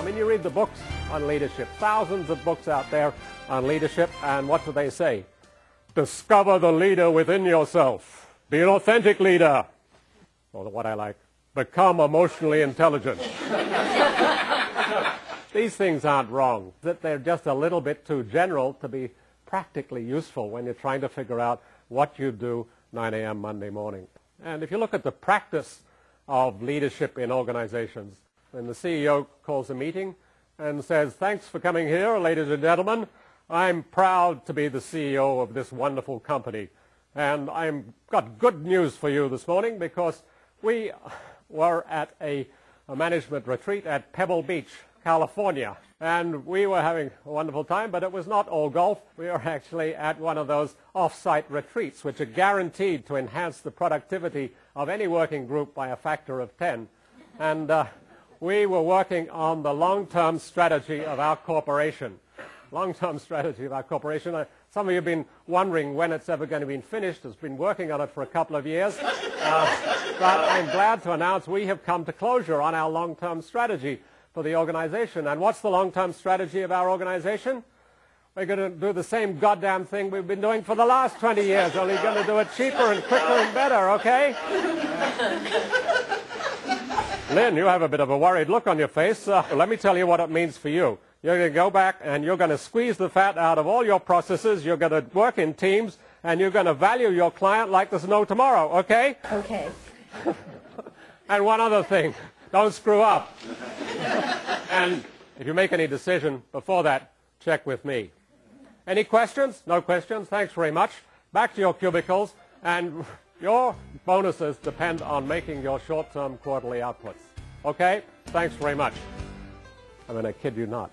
mean, you read the books on leadership, thousands of books out there on leadership, and what do they say? Discover the leader within yourself. Be an authentic leader. Or what I like, become emotionally intelligent. These things aren't wrong, that they're just a little bit too general to be practically useful when you're trying to figure out what you do 9 a.m. Monday morning. And if you look at the practice of leadership in organizations, when the CEO calls a meeting and says, thanks for coming here, ladies and gentlemen. I'm proud to be the CEO of this wonderful company. And I've got good news for you this morning because we were at a management retreat at Pebble Beach, California. And we were having a wonderful time, but it was not all golf. We were actually at one of those off-site retreats, which are guaranteed to enhance the productivity of any working group by a factor of 10. And we were working on the long-term strategy of our corporation. Long-term strategy of our corporation. Some of you have been wondering when it's ever going to be finished. It's been working on it for a couple of years. But I'm glad to announce we have come to closure on our long-term strategy for the organization. And what's the long-term strategy of our organization? We're going to do the same goddamn thing we've been doing for the last 20 years, only going to do it cheaper and quicker and better, okay? Lynn, you have a bit of a worried look on your face. Let me tell you what it means for you. You're going to go back and you're going to squeeze the fat out of all your processes. You're going to work in teams and you're going to value your client like there's no tomorrow, okay? Okay. And one other thing, don't screw up. And if you make any decision before that, check with me. Any questions? No questions? Thanks very much. Back to your cubicles. And your bonuses depend on making your short-term quarterly outputs. Okay? Thanks very much. I mean, I kid you not.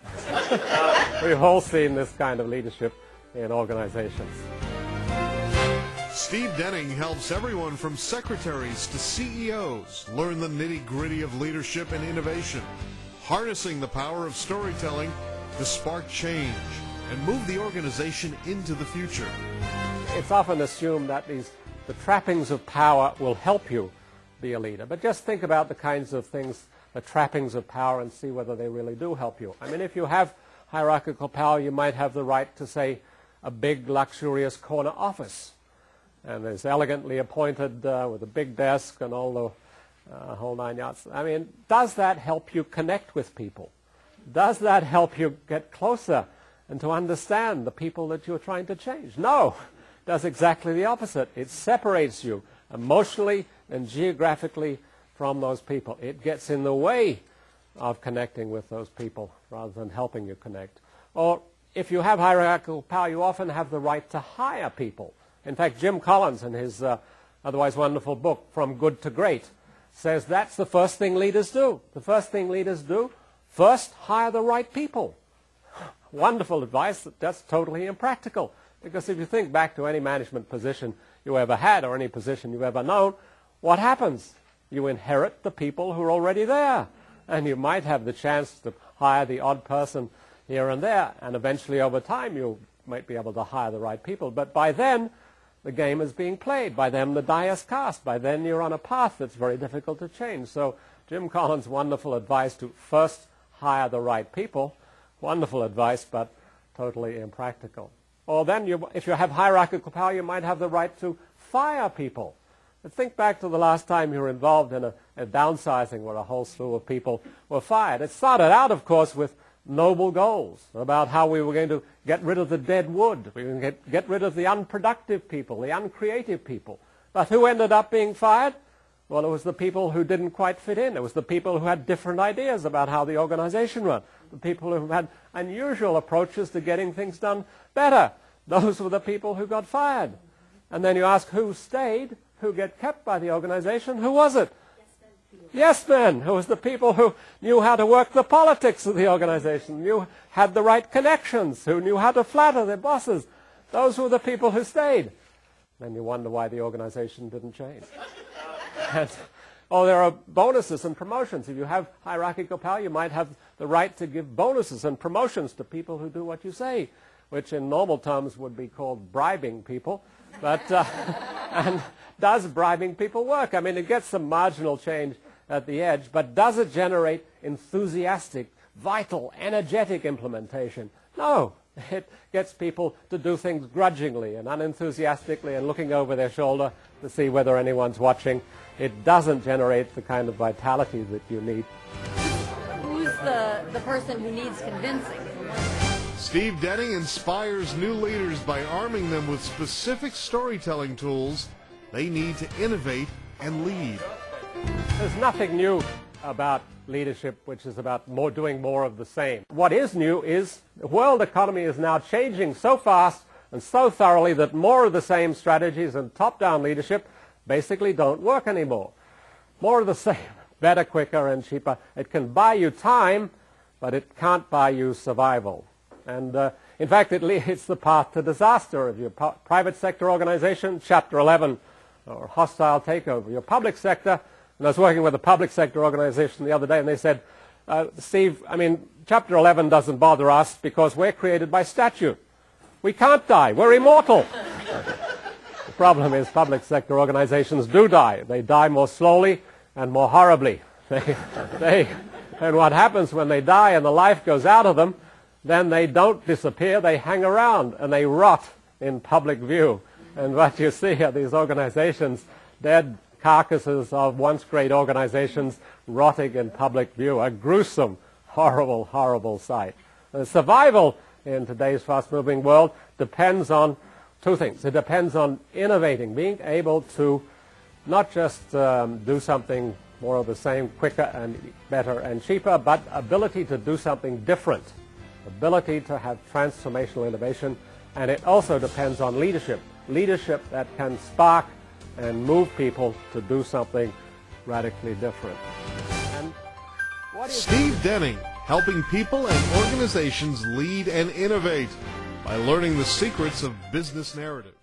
We've all seen this kind of leadership in organizations. Steve Denning helps everyone from secretaries to CEOs learn the nitty-gritty of leadership and innovation, harnessing the power of storytelling to spark change and move the organization into the future. It's often assumed that the trappings of power will help you be a leader. But just think about the kinds of things, the trappings of power, and see whether they really do help you. I mean, if you have hierarchical power, you might have the right to, say, a big, luxurious corner office. And it's elegantly appointed with a big desk and all the whole 9 yards. I mean, does that help you connect with people? Does that help you get closer and to understand the people that you're trying to change? No. It does exactly the opposite. It separates you emotionally and geographically from those people. It gets in the way of connecting with those people rather than helping you connect. Or if you have hierarchical power, you often have the right to hire people. In fact, Jim Collins, in his otherwise wonderful book, From Good to Great, says that's the first thing leaders do. The first thing leaders do, first hire the right people. Wonderful advice. That's totally impractical. Because if you think back to any management position you ever had or any position you've ever known, what happens? You inherit the people who are already there. And you might have the chance to hire the odd person here and there. And eventually, over time, you might be able to hire the right people. But by then, the game is being played. By then, the die is cast. By then, you're on a path that's very difficult to change. So Jim Collins' wonderful advice to first hire the right people. Wonderful advice, but totally impractical. Or then, if you have hierarchical power, you might have the right to fire people. But think back to the last time you were involved in a downsizing where a whole slew of people were fired. It started out, of course, with noble goals about how we were going to get rid of the dead wood. We were going to get rid of the unproductive people, the uncreative people. But who ended up being fired? Well, it was the people who didn't quite fit in. It was the people who had different ideas about how the organization ran. The people who had unusual approaches to getting things done better. Those were the people who got fired. And then you ask who stayed, who get kept by the organization. Who was it? Yes men, who was the people who knew how to work the politics of the organization, had the right connections, who knew how to flatter their bosses. Those were the people who stayed. Then you wonder why the organization didn't change. There are bonuses and promotions. If you have hierarchical power, you might have the right to give bonuses and promotions to people who do what you say, which in normal terms would be called bribing people. But and does bribing people work? I mean, it gets some marginal change at the edge, but does it generate enthusiastic, vital, energetic implementation. No, it gets people to do things grudgingly and unenthusiastically and looking over their shoulder to see whether anyone's watching. It doesn't generate the kind of vitality that you need. Who's the person who needs convincing? Steve Denning inspires new leaders by arming them with specific storytelling tools they need to innovate and lead. There's nothing new about leadership which is about doing more of the same. What is new is the world economy is now changing so fast and so thoroughly that more of the same strategies and top-down leadership basically don't work anymore. More of the same, better, quicker, and cheaper. It can buy you time, but it can't buy you survival. And in fact, it's the path to disaster of your private sector organization, Chapter 11, or hostile takeover. Your public sector, and I was working with a public sector organization the other day, and they said, Steve, I mean, Chapter 11 doesn't bother us because we're created by statute. We can't die. We're immortal. The problem is public sector organizations do die. They die more slowly and more horribly. And what happens when they die and the life goes out of them, then they don't disappear, they hang around and they rot in public view. And what you see are these organizations, dead carcasses of once great organizations rotting in public view, a gruesome, horrible, horrible sight. Survival in today's fast-moving world depends on two things. It depends on innovating, being able to not just do something more of the same, quicker and better and cheaper, but ability to do something different. Ability to have transformational innovation, and it also depends on leadership. Leadership that can spark and move people to do something radically different. And Steve Denning, helping people and organizations lead and innovate by learning the secrets of business narrative.